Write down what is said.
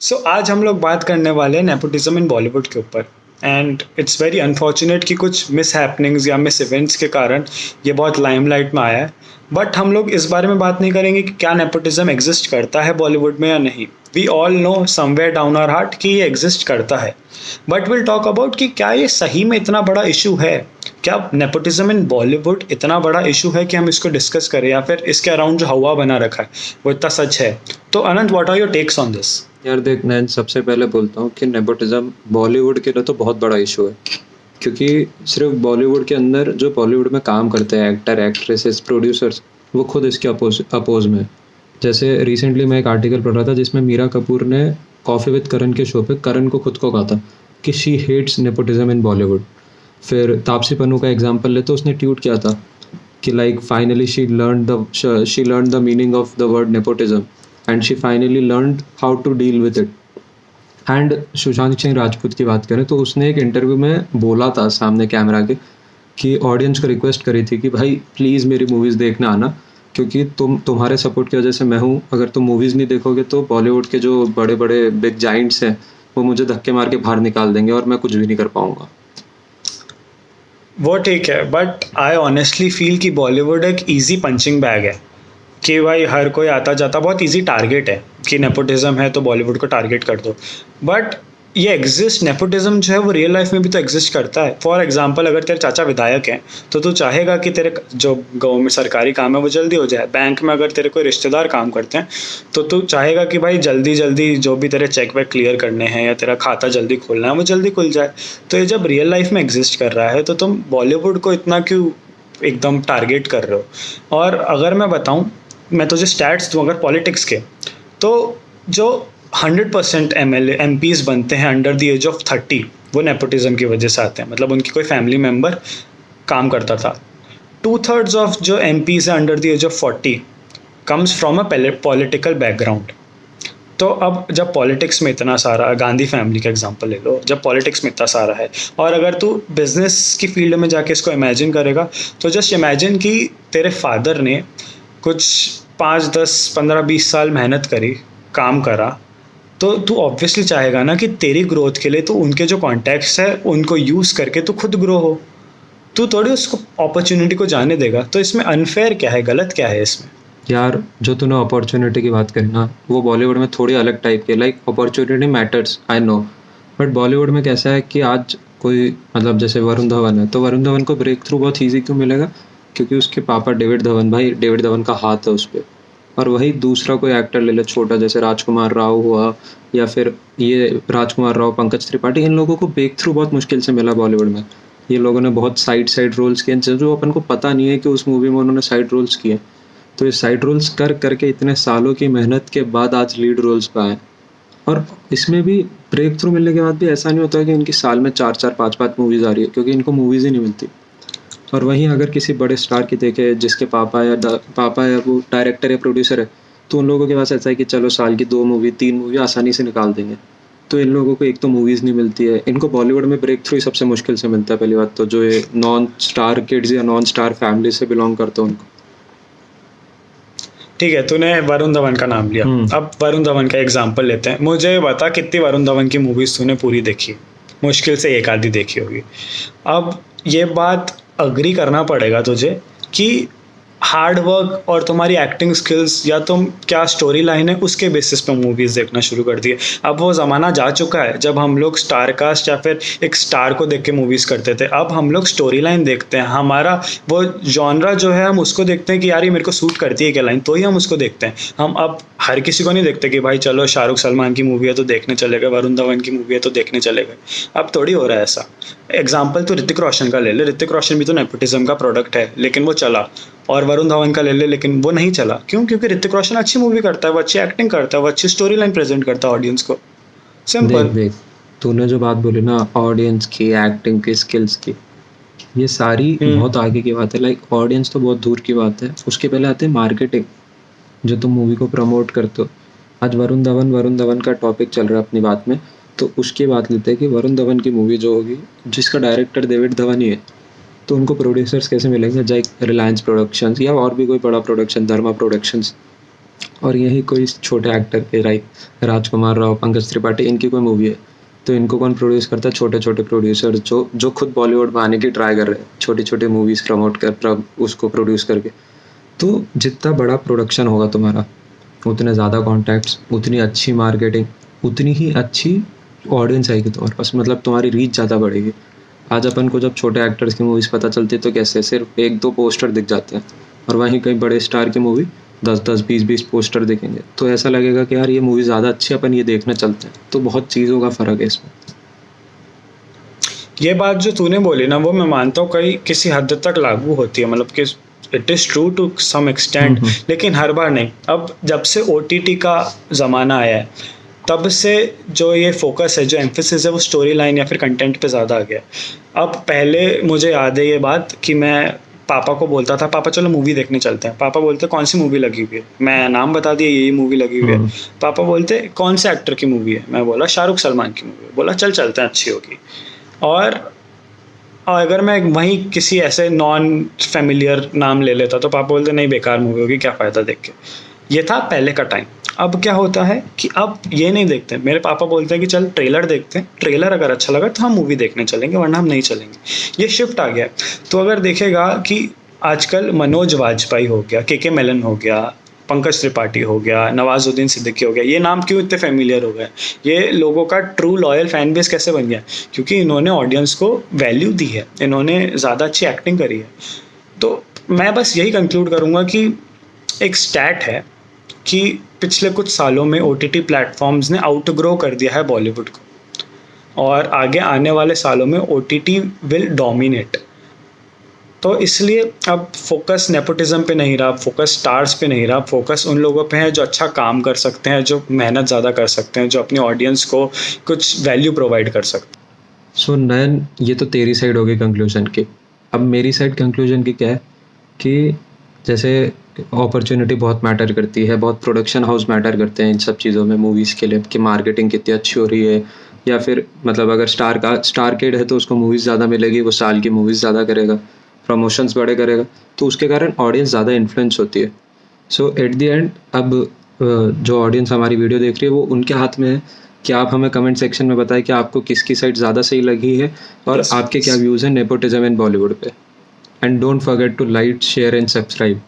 सो आज हम लोग बात करने वाले हैं नेपोटिज्म इन बॉलीवुड के ऊपर। एंड इट्स वेरी अनफॉर्चुनेट कि कुछ मिस हैपनिंग्स या मिस इवेंट्स के कारण ये बहुत लाइमलाइट में आया है। बट हम लोग इस बारे में बात नहीं करेंगे कि क्या नेपोटिज्म एग्जिस्ट करता है बॉलीवुड में या नहीं। We all know somewhere down our heart कि ये एग्जिस्ट करता है। बट विल टॉक अबाउट कि क्या ये सही में इतना बड़ा इशू है। क्या नेपोटिज्म इन बॉलीवुड इतना बड़ा इशू है कि हम इसको डिस्कस करें, या फिर इसके अराउंड जो हवा बना रखा है वो इतना सच है। तो Anant, what are your takes on this? यार देख, मैं सबसे पहले बोलता हूँ कि नेपोटिज्म बॉलीवुड के लिए तो बहुत बड़ा इशू है, क्योंकि सिर्फ बॉलीवुड के अंदर जो बॉलीवुड में काम करते हैं एक्टर, एक्ट्रेसेस, प्रोड्यूसर्स, वो खुद इसके अपोज में हैं। जैसे रिसेंटली मैं एक आर्टिकल पढ़ रहा था जिसमें मीरा कपूर ने कॉफ़ी विद करण के शो पे करण को खुद को कहा था कि she hates nepotism in Bollywood. फिर तापसी पन्नू का एग्जांपल ले तो उसने ट्वीट किया था कि like finally she learn the meaning of the word nepotism and she finally learn how to deal with it. And Sushant Singh Rajput की बात करें तो उसने एक इंटरव्यू में बोला था सामने कैमरा के कि ऑडियंस को रिक्वेस्ट करी थी कि भाई प्लीज़ मेरी मूवीज़ देखने आना, क्योंकि तुम्हारे सपोर्ट की वजह से मैं हूँ। अगर तुम मूवीज़ नहीं देखोगे तो बॉलीवुड के जो बड़े बड़े बिग जाइंट्स हैं वो मुझे धक्के मार के बाहर निकाल देंगे और मैं कुछ भी नहीं कर पाऊँगा। वो ठीक है, बट आई ऑनेस्टली फील कि बॉलीवुड एक इजी पंचिंग बैग है कि भाई हर कोई आता जाता बहुत इजी टारगेट है कि नेपोटिज्म है तो बॉलीवुड को टारगेट कर दो। बट ये एग्जिस्ट, नेपोटिज्म जो है वो रियल लाइफ में भी तो एग्जिस्ट करता है। फॉर एग्जांपल, अगर तेरे चाचा विधायक हैं तो तू चाहेगा कि तेरे जो गाँव में सरकारी काम है वो जल्दी हो जाए। बैंक में अगर तेरे कोई रिश्तेदार काम करते हैं तो तू चाहेगा कि भाई जल्दी जल्दी जो भी तेरे चेक वेक क्लियर करने हैं या तेरा खाता जल्दी खोलना है वो जल्दी खुल जाए। तो ये जब रियल लाइफ में एग्जिस्ट कर रहा है तो तुम बॉलीवुड को इतना क्यों एकदम टारगेट कर रहे हो? और अगर मैं बताऊँ, मैं तुझे स्टैट्स दूँ अगर पॉलिटिक्स के, तो जो 100% MLA MPs बनते हैं अंडर द एज ऑफ 30 वो नेपोटिज्म की वजह से आते हैं। मतलब उनकी कोई फैमिली मेम्बर काम करता था। 2/3 ऑफ जो MPs हैं under the age of 40 comes from a political background. तो अब जब पॉलिटिक्स में इतना सारा, गांधी फैमिली का एग्जांपल ले लो, जब पॉलिटिक्स में इतना सारा है और अगर तू बिजनेस की फील्ड में जाके इसको इमेजिन करेगा तो जस्ट इमेजिन कि तेरे फादर ने कुछ 5, 10, 15, 20 साल मेहनत करी, काम करा, तो तू ऑब्वियसली चाहेगा ना कि तेरी ग्रोथ के लिए तो उनके जो कॉन्टैक्ट्स है उनको यूज़ करके तू खुद ग्रो हो। तू थोड़ी उसको अपॉर्चुनिटी को जाने देगा। तो इसमें अनफेयर क्या है, गलत क्या है इसमें? यार जो तूने अपॉर्चुनिटी की बात करी ना, वो बॉलीवुड में थोड़ी अलग टाइप की, like opportunity matters, I know. But Bollywood में कैसा है कि आज कोई, मतलब जैसे वरुण धवन है तो वरुण धवन को ब्रेक थ्रू बहुत ईजी क्यों मिलेगा? क्योंकि उसके पापा डेविड धवन का हाथ है उस पर। और वही दूसरा कोई एक्टर ले ले छोटा, जैसे राजकुमार राव हुआ या फिर ये राजकुमार राव, पंकज त्रिपाठी, इन लोगों को ब्रेक थ्रू बहुत मुश्किल से मिला बॉलीवुड में। ये लोगों ने बहुत साइड रोल्स किए जो अपन को पता नहीं है कि उस मूवी में उन्होंने साइड रोल्स किए। तो ये साइड रोल्स कर करके इतने सालों की मेहनत के बाद आज लीड रोल्स पे आए। और इसमें भी ब्रेक थ्रू मिलने के बाद भी ऐसा नहीं होता कि इनकी साल में 4-4, 5-5 मूवीज़ आ रही है, क्योंकि इनको मूवीज़ ही नहीं मिलती। और वहीं अगर किसी बड़े स्टार की देखे जिसके पापा या वो डायरेक्टर या प्रोड्यूसर है, तो उन लोगों के पास ऐसा है कि चलो साल की 2 मूवी 3 मूवी आसानी से निकाल देंगे। तो इन लोगों को एक तो मूवीज़ नहीं मिलती है, इनको बॉलीवुड में ब्रेक थ्रू ही सबसे मुश्किल से मिलता है। पहली बात तो जो ये नॉन स्टार किड्स या नॉन स्टार फैमिली से बिलोंग करते हैं उनको। ठीक है, तूने वरुण धवन का नाम लिया। अब वरुण धवन का एग्जांपल लेते हैं। मुझे बता कितनी वरुण धवन की मूवीज तूने पूरी देखी? मुश्किल से एक आधी देखी होगी। अब ये बात अग्री करना पड़ेगा तुझे कि हार्ड वर्क और तुम्हारी एक्टिंग स्किल्स या तुम क्या स्टोरी लाइन है उसके बेसिस पे मूवीज़ देखना शुरू कर दिए। अब वो ज़माना जा चुका है जब हम लोग स्टार कास्ट या फिर एक स्टार को देख के मूवीज़ करते थे। अब हम लोग स्टोरी लाइन देखते हैं। हमारा वो जॉनरा जो है हम उसको देखते हैं कि यार ये मेरे को सूट करती है क्या लाइन, तो ही हम उसको देखते हैं। हम अब हर किसी को नहीं देखते कि भाई चलो शाहरुख सलमान की मूवी है तो देखने चले गए, वरुण धवन की मूवी है तो देखने चले गए। अब थोड़ी हो रहा है ऐसा। एग्जाम्पल तो ऋतिक रोशन का ले ले। ऋतिक रोशन भी तो नेपोटिज्म का प्रोडक्ट है लेकिन वो चला। और वरुण धवन का ले ले, लेकिन वो नहीं चला। क्यों? क्योंकि ऋतिक रोशन अच्छी मूवी करता है, वो अच्छी एक्टिंग करता है, वो अच्छी स्टोरी लाइन प्रेजेंट करता है ऑडियंस को। सिंपल। देख तूने जो बात बोली ना, ऑडियंस की, एक्टिंग की, स्किल्स की, ये सारी बहुत आगे की बात है। लाइक ऑडियंस तो बहुत दूर की बात है, उसके पहले आते हैं मार्केटिंग, जो तुम मूवी को प्रमोट करते हो। आज वरुण धवन का टॉपिक चल रहा है अपनी बात में, तो उसकी बात लेते हैं कि वरुण धवन की मूवी जो होगी जिसका डायरेक्टर डेविड धवन ही है, तो उनको प्रोड्यूसर्स कैसे मिलेंगे? जैसे रिलायंस प्रोडक्शंस या और भी कोई बड़ा प्रोडक्शन, धर्मा प्रोडक्शंस। और यही कोई छोटे एक्टर के लाइक राजकुमार राव, पंकज त्रिपाठी, इनकी कोई मूवी है तो इनको कौन प्रोड्यूस करता है? छोटे छोटे प्रोड्यूसर जो खुद बॉलीवुड में आने की ट्राई कर रहे हैं, छोटी छोटी मूवीज़ प्रमोट कर उसको प्रोड्यूस करके। तो जितना बड़ा प्रोडक्शन होगा तुम्हारा, उतने ज़्यादा कॉन्टैक्ट्स, उतनी अच्छी मार्केटिंग, उतनी ही अच्छी ऑडियंस आएगी तुम्हारे पास, मतलब तुम्हारी रीच ज़्यादा बढ़ेगी। आज अपन को जब छोटे एक्टर्स की मूवीज़ पता चलती है तो कैसे सिर्फ 1-2 पोस्टर दिख जाते हैं, और वहीं कहीं बड़े स्टार की मूवी 10-10, 20-20 पोस्टर दिखेंगे, तो ऐसा लगेगा कि यार ये मूवी ज़्यादा अच्छी है, अपन ये देखने चलते हैं। तो बहुत चीज़ों का फ़र्क है इसमें। ये बात जो तूने बोली ना, वो मैं मानता हूँ कई किसी हद तक लागू होती है, मतलब कि it is true to some extent, लेकिन हर बार नहीं। अब जब से OTT का ज़माना आया है, तब से जो ये फोकस है, जो एम्फेसिस है, वो स्टोरी लाइन या फिर कंटेंट पे ज़्यादा आ गया। अब पहले मुझे याद है ये बात कि मैं पापा को बोलता था, पापा चलो मूवी देखने चलते हैं। पापा बोलते कौन सी मूवी लगी हुई है? मैं नाम बता दिया, यही मूवी लगी हुई है। पापा बोलते कौन से एक्टर की मूवी है? मैं बोला शाहरुख सलमान की मूवी है। बोला चल चलते हैं, अच्छी होगी। और अगर मैं वहीं किसी ऐसे नॉन फेमिलियर नाम ले लेता तो पापा बोलते नहीं, बेकार मूवी होगी, क्या फ़ायदा देख के। ये था पहले का टाइम। अब क्या होता है कि अब ये नहीं देखते। मेरे पापा बोलते हैं कि चल ट्रेलर देखते हैं, ट्रेलर अगर अच्छा लगा तो हम मूवी देखने चलेंगे, वरना हम नहीं चलेंगे। ये शिफ्ट आ गया है। तो अगर देखेगा कि आजकल मनोज वाजपेयी हो गया, के मेनन हो गया, पंकज त्रिपाठी हो गया, नवाजुद्दीन सिद्दीकी हो गया, ये नाम क्यों इतने फेमिलियर हो गए? ये लोगों का ट्रू लॉयल फैन बेस कैसे बन गया? क्योंकि इन्होंने ऑडियंस को वैल्यू दी है, इन्होंने ज़्यादा अच्छी एक्टिंग करी है। तो मैं बस यही कंक्लूड करूँगा कि एक स्टैट है कि पिछले कुछ सालों में OTT प्लेटफॉर्म्स ने आउटग्रो कर दिया है बॉलीवुड को, और आगे आने वाले सालों में OTT विल डोमिनेट। तो इसलिए अब फोकस नेपोटिज्म पे नहीं रहा, फोकस स्टार्स पे नहीं रहा, फोकस उन लोगों पे है जो अच्छा काम कर सकते हैं, जो मेहनत ज़्यादा कर सकते हैं, जो अपनी ऑडियंस को कुछ वैल्यू प्रोवाइड कर सकते हैं। सो नयन, ये तो तेरी साइड होगी कंक्लूजन की। अब मेरी साइड कंक्लूजन की क्या है कि जैसे अपॉर्चुनिटी बहुत मैटर करती है, बहुत प्रोडक्शन हाउस मैटर करते हैं इन सब चीज़ों में, मूवीज़ के लिए कि मार्केटिंग कितनी अच्छी हो रही है, या फिर मतलब अगर स्टार किड है तो उसको मूवीज़ ज़्यादा मिलेगी, वो साल की मूवीज़ ज़्यादा करेगा, प्रमोशंस बड़े करेगा, तो उसके कारण ऑडियंस ज़्यादा इन्फ्लुएंस होती है। सो एट द एंड अब जो ऑडियंस हमारी वीडियो देख रही है वो उनके हाथ में है कि आप हमें कमेंट सेक्शन में बताएं कि आपको किसकी साइड ज़्यादा सही लगी है, और Yes, आपके yes. क्या व्यूज़ हैं नेपोटिज्म इन बॉलीवुड पे। And don't forget to like, share and subscribe.